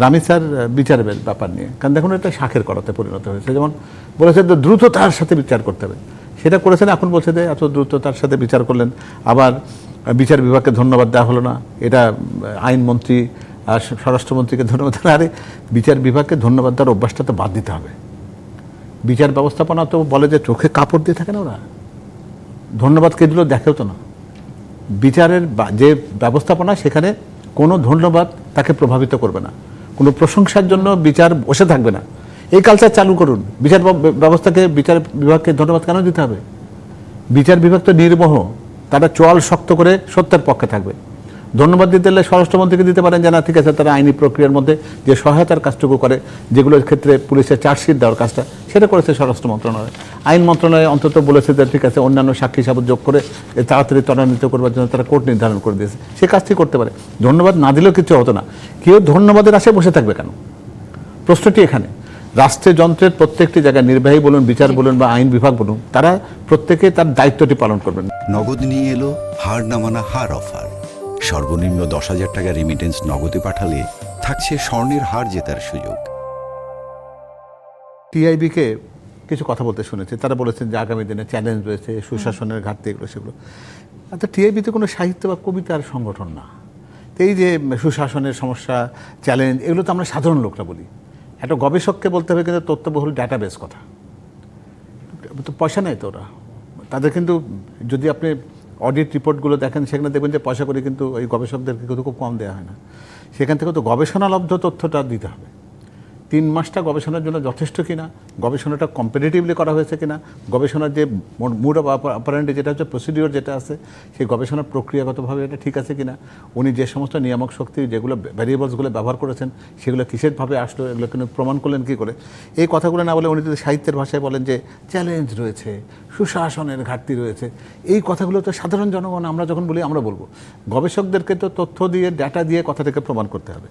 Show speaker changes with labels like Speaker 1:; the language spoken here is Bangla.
Speaker 1: রামি স্যার বিচারের ব্যাপার নিয়ে, কারণ দেখুন এটা শাখের করাতে পরিণত হয়েছে। যেমন বলেছে দ্রুততার সাথে বিচার করতে হবে, সেটা করেছেন, এখন বলছে যে এত দ্রুততার সাথে বিচার করলেন। আবার বিচার বিভাগকে ধন্যবাদ দেওয়া হলো না, এটা আইনমন্ত্রী আর স্বরাষ্ট্রমন্ত্রীকে ধন্যবাদ। আরে বিচার বিভাগকে ধন্যবাদ দেওয়ার অভ্যাসটা তো বাদ দিতে হবে। বিচার ব্যবস্থাপনা তো বলে যে চোখে কাপড় দিয়ে থাকে না, ওরা ধন্যবাদ কে দিল দেখেও তো না। বিচারের যে ব্যবস্থাপনা, সেখানে কোনো ধন্যবাদ তাকে প্রভাবিত করবে না, কোনো প্রশংসার জন্য বিচার বসে থাকবে না। এই কালচার চালু করুন। বিচার ব্যবস্থাকে, বিচার বিভাগকে ধন্যবাদ কেন দিতে হবে? বিচার বিভাগ তো নির্মোহ, তারা চোয়াল শক্ত করে সত্যের পক্ষে থাকবে। ধন্যবাদ দিতে হলে স্বরাষ্ট্রমন্ত্রীকে দিতে পারেন যে না ঠিক আছে, তারা আইনি প্রক্রিয়ার মধ্যে যে সহায়তার কাজটুকু করে, যেগুলোর ক্ষেত্রে পুলিশের চার্জশিট দেওয়ার কাজটা, সেটা করেছে স্বরাষ্ট্র মন্ত্রণালয়। আইন মন্ত্রণালয় অন্তত বলেছে যে ঠিক আছে, অন্যান্য সাক্ষী সাবুত যোগ করে তাড়াতাড়ি ত্বরান্বিত করবার জন্য তারা কোর্ট নির্ধারণ করে দিয়েছে, সে কাজটি করতে পারে। ধন্যবাদ না দিলেও কিছু হতো না। কেউ ধন্যবাদের আশায় বসে থাকবে কেন? প্রশ্নটি এখানে। রাষ্ট্রের যন্ত্রের প্রত্যেকটি জায়গায়, নির্বাহী বলুন, বিচার বলুন বা আইন বিভাগ বলুন, তারা প্রত্যেকে তার দায়িত্বটি পালন করবেন।
Speaker 2: নগদ নিয়ে এলো হার না মানা হার অফার। সর্বনিম্ন 10,000 টাকা রেমিটেন্স নগদে পাঠালে থাকছে স্বর্ণের হার জেতার সুযোগ।
Speaker 1: টিআইবিকে কিছু কথা বলতে শুনেছি, তারা বলেছেন যে আগামী দিনে চ্যালেঞ্জ রয়েছে, সুশাসনের ঘাটতি, এগুলো সেগুলো। আচ্ছা, টিআইবি তো কোনো সাহিত্য বা কবিতার সংগঠন না। তো এই যে সুশাসনের সমস্যা, চ্যালেঞ্জ, এগুলো তো আমরা সাধারণ লোকরা বলি। একটা গবেষককে বলতে হবে কিন্তু তথ্যবহুল ডাটাবেস কথা। তো পয়সা নেই তো ওরা, তাদের কিন্তু যদি আপনি অডিট রিপোর্টগুলো দেখেন, সেখানে দেখবেন যে পয়সা করে কিন্তু ওই গবেষকদেরকে কিন্তু খুব কম দেওয়া হয় না। সেখান থেকে তো গবেষণালব্ধ তথ্যটা দিতে হবে। 3 মাসটা গবেষণার জন্য যথেষ্ট কিনা, গবেষণাটা কম্পিটিটিভলি করা হয়েছে কিনা, গবেষণার যে মুড অফ অপারেন্ডি যেটা হচ্ছে প্রসিডিওর যেটা আছে, সেই গবেষণার প্রক্রিয়াগতভাবে এটা ঠিক আছে কিনা, উনি যে সমস্ত নিয়ামক শক্তি যেগুলো ভ্যারিয়েবলসগুলো ব্যবহার করেছেন সেগুলো কিসেরভাবে আসলো, এগুলো কিন্তু প্রমাণ করলেন কী করে। এই কথাগুলো না বলে উনি যদি সাহিত্যের ভাষায় বলেন যে চ্যালেঞ্জ রয়েছে, সুশাসনের ঘাটতি রয়েছে, এই কথাগুলো তো সাধারণ জনগণ আমরা যখন বলি আমরা বলবো। গবেষকদেরকে তো তথ্য দিয়ে, ডাটা দিয়ে কথাটাকে প্রমাণ করতে হবে।